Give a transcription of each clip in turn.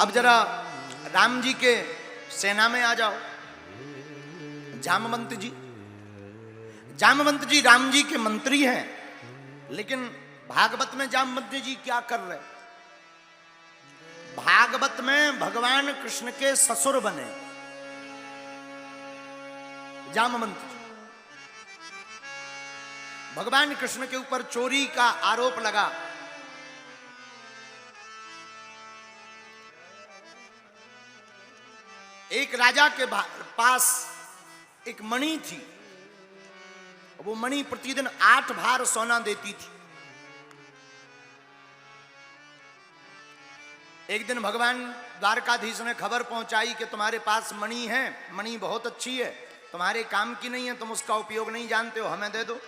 अब जरा राम जी के सेना में आ जाओ। जामवंत जी, जामवंत जी राम जी के मंत्री हैं, लेकिन भागवत में जामवंत जी क्या कर रहे? भागवत में भगवान कृष्ण के ससुर बने जामवंत जी। भगवान कृष्ण के ऊपर चोरी का आरोप लगा। एक राजा के पास एक मणि थी, वो मणि प्रतिदिन 8 भार सोना देती थी। एक दिन भगवान द्वारकाधीश ने खबर पहुंचाई कि तुम्हारे पास मणि है, मणि बहुत अच्छी है, तुम्हारे काम की नहीं है, तुम उसका उपयोग नहीं जानते हो, हमें दे दो।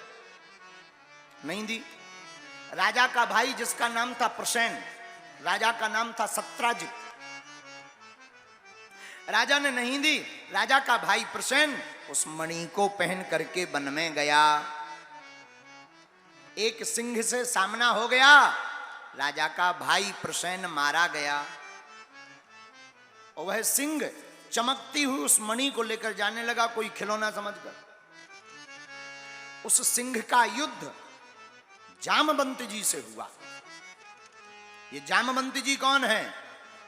नहीं दी। राजा का भाई जिसका नाम था प्रसेन, राजा का नाम था सत्राजित, राजा ने नहीं दी। राजा का भाई प्रसेन उस मणि को पहन करके वन में गया। एक सिंह से सामना हो गया, राजा का भाई प्रसेन मारा गया। और वह सिंह चमकती हुई उस मणि को लेकर जाने लगा, कोई खिलौना समझकर। उस सिंह का युद्ध जामवंत जी से हुआ। ये जामवंत जी कौन है?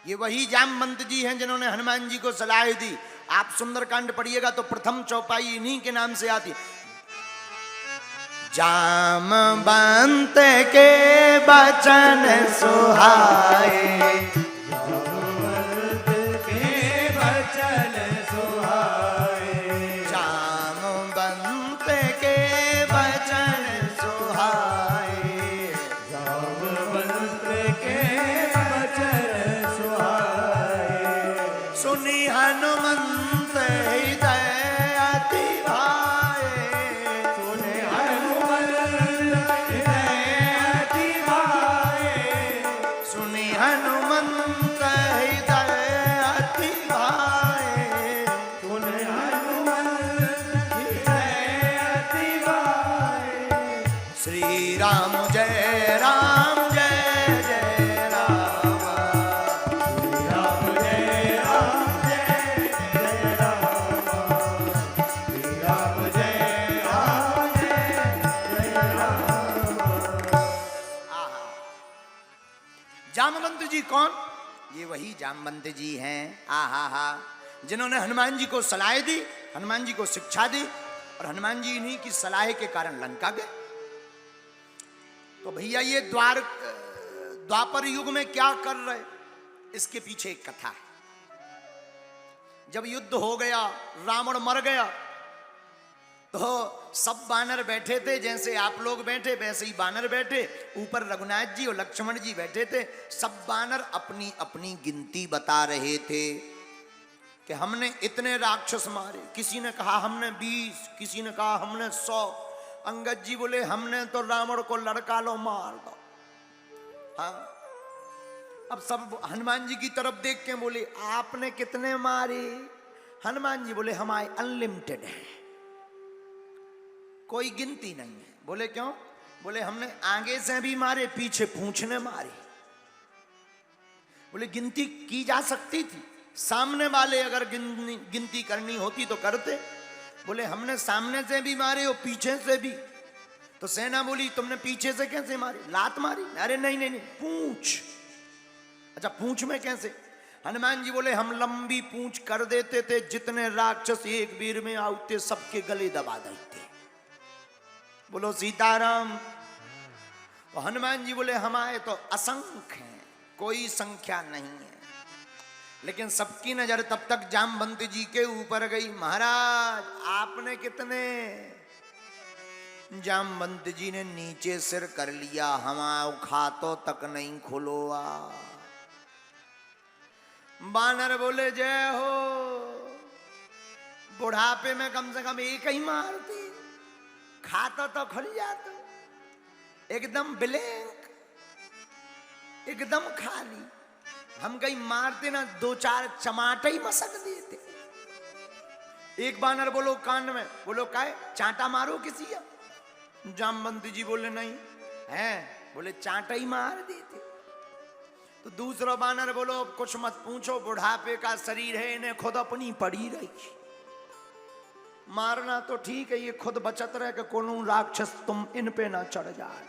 ये वही जामवंत जी हैं जिन्होंने हनुमान जी को सलाह दी। आप सुंदरकांड पढ़िएगा तो प्रथम चौपाई इन्हीं के नाम से आती। जामवंत के बचन सुहाए, जामवंत जी कौन? ये वही जामवंत जी हैं, हा जिन्होंने हनुमान जी को सलाह दी, हनुमान जी को शिक्षा दी, और हनुमान जी इन्हीं की सलाह के कारण लंका गए। तो भैया ये द्वापर युग में क्या कर रहे, इसके पीछे एक कथा है। जब युद्ध हो गया, रावण मर गया, तो सब बानर बैठे थे, जैसे आप लोग बैठे वैसे ही बानर बैठे, ऊपर रघुनाथ जी और लक्ष्मण जी बैठे थे। सब बानर अपनी अपनी गिनती बता रहे थे कि हमने इतने राक्षस मारे। किसी ने कहा हमने 20, किसी ने कहा हमने 100। अंगद जी बोले हमने तो रावण को लड़का लो मार दो। हाँ, अब सब हनुमान जी की तरफ देख के बोले आपने कितने मारे? हनुमान जी बोले हमारे अनलिमिटेड है, कोई गिनती नहीं है। बोले क्यों? बोले हमने आगे से भी मारे, पीछे पूंछने मारे। बोले गिनती की जा सकती थी, सामने वाले अगर गिनती करनी होती तो करते। बोले हमने सामने से भी मारे और पीछे से भी। तो सेना बोली तुमने पीछे से कैसे मारे? लात मारी? अरे नहीं नहीं नहीं, पूंछ। अच्छा पूंछ में कैसे? हनुमान जी बोले हम लंबी पूंछ कर देते थे, जितने राक्षस एक वीर में आते सबके गले दबा देते। बोलो सीताराम। तो हनुमान जी बोले हमारे तो असंख्य हैं, कोई संख्या नहीं है। लेकिन सबकी नजर तब तक जामवंत जी के ऊपर गई। महाराज आपने कितने? जामवंत जी ने नीचे सिर कर लिया, हमारा खातो तक नहीं खुलोआ। बानर बोले जय हो, बुढ़ापे में कम से कम एक ही मारती, खाता तो खुल जाता, एकदम ब्लैंक, एकदम खाली। हम कहीं मारते ना 2-4 चमाटे ही मसक देते। एक बानर बोलो कान में, बोलो काय चांटा मारो किसी का? जामवंत जी बोले नहीं है, बोले चांटा ही मार देते। तो दूसरा बानर बोलो कुछ मत पूछो, बुढ़ापे का शरीर है, इन्हें खुद अपनी पड़ी रही। मारना तो ठीक है, ये खुद बचत रहे कि कोनो राक्षस तुम इन पे ना चढ़ जाए।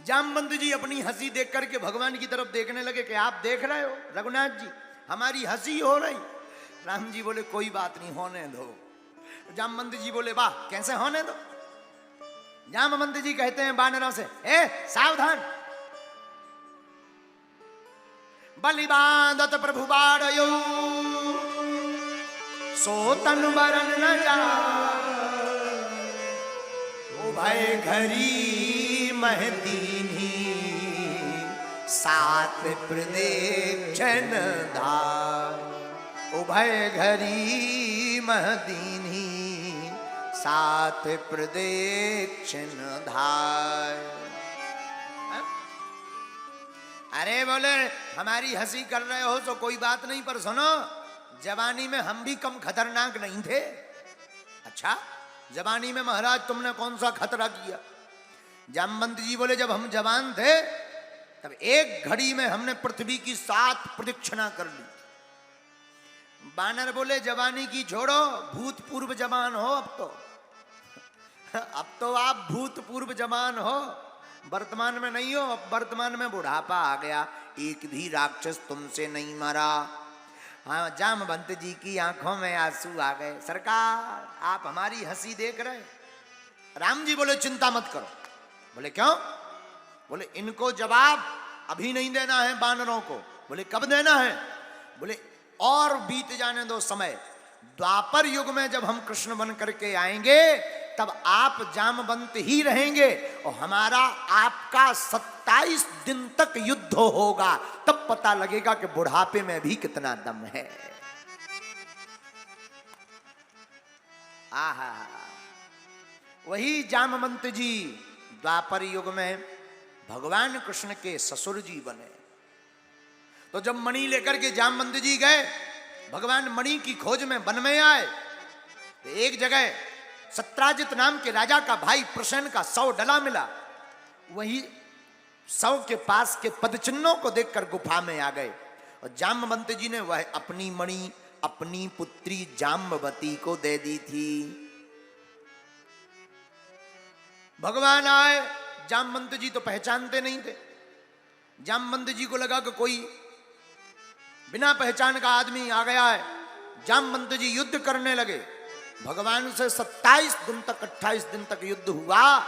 जामवंत जी अपनी हंसी देख करके भगवान की तरफ देखने लगे कि आप देख रहे हो रघुनाथ जी, हमारी हंसी हो रही। राम जी बोले कोई बात नहीं, होने दो। जामवंत जी बोले वाह, कैसे होने दो? जामवंत जी कहते हैं बानरों से, ए सावधान, बलि बांधत प्रभु बाड़यो, सो तनु बरन न जा, उभय घरी महदीनी, सात प्रदेक्षण धार। उभय घरी महदीनी, सात प्रदेक्षण धार। अरे बोले हमारी हंसी कर रहे हो तो कोई बात नहीं, पर सुनो, जवानी में हम भी कम खतरनाक नहीं थे। अच्छा, जवानी में महाराज तुमने कौन सा खतरा किया? जामवंत जी बोले जब हम जवान थे तब एक घड़ी में हमने पृथ्वी की 7 प्रदक्षिणा कर ली। बानर बोले जवानी की छोड़ो, भूतपूर्व जवान हो अब तो। अब तो आप भूतपूर्व जवान हो, वर्तमान में नहीं हो। अब वर्तमान में बुढ़ापा आ गया, एक भी राक्षस तुमसे नहीं मरा। हाँ, जामवंत जी की आंखों में आंसू आ गए। सरकार आप हमारी हंसी देख रहे। राम जी बोले चिंता मत करो। बोले क्यों? बोले इनको जवाब अभी नहीं देना है बानरों को। बोले कब देना है? बोले और बीत जाने दो समय। द्वापर युग में जब हम कृष्ण बन करके आएंगे तब आप जामवंत ही रहेंगे और हमारा आपका 27 दिन तक युद्ध होगा, तब पता लगेगा कि बुढ़ापे में भी कितना दम है। आहा, वही जामवंत जी द्वापर युग में भगवान कृष्ण के ससुर जी बने। तो जब मणि लेकर के जामवंत जी गए, भगवान मणि की खोज में वन में आए, तो एक जगह सत्राजित नाम के राजा का भाई प्रसेन का 100 डला मिला। वही 100 के पास के पदचिन्हों को देखकर गुफा में आ गए और जामवंत जी ने वह अपनी मणि अपनी पुत्री जाम्बवती को दे दी थी। भगवान आए, जामवंत जी तो पहचानते नहीं थे। जामवंत जी को लगा कि कोई बिना पहचान का आदमी आ गया है। जामवंत जी युद्ध करने लगे। भगवान से 27 दिन तक 28 दिन तक युद्ध हुआ,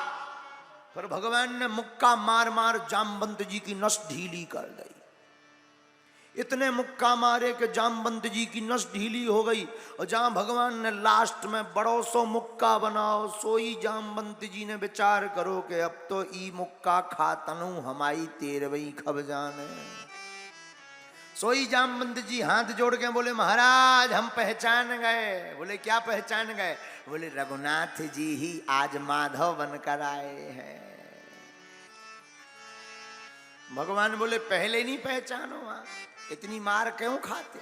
पर भगवान ने मुक्का मार मार जामवंत जी की नस ढीली कर दी। इतने मुक्का मारे कि जामवंत जी की नस ढीली हो गई और जहां भगवान ने लास्ट में बड़ो सो मुक्का बनाओ, सोई जामवंत जी ने विचार करो कि अब तो ई मुक्का खातनु हमारी 13वीं खब जाने। सोई जामवंत जी हाथ जोड़ के बोले महाराज हम पहचान गए। बोले क्या पहचान गए? बोले रघुनाथ जी ही आज माधव बनकर आए हैं। भगवान बोले पहले नहीं पहचानो, इतनी मार क्यों खाते?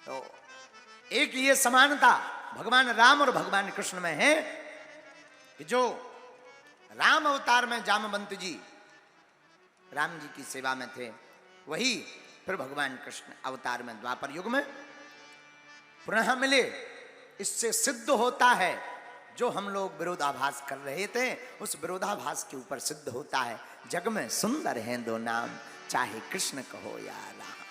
तो एक ये समानता भगवान राम और भगवान कृष्ण में है कि जो राम अवतार में जामवंत जी राम जी की सेवा में थे, वही फिर भगवान कृष्ण अवतार में द्वापर युग में पुनः मिले। इससे सिद्ध होता है जो हम लोग विरोधाभास कर रहे थे, उस विरोधाभास के ऊपर सिद्ध होता है जग में सुंदर हैं दो नाम, चाहे कृष्ण कहो या राम।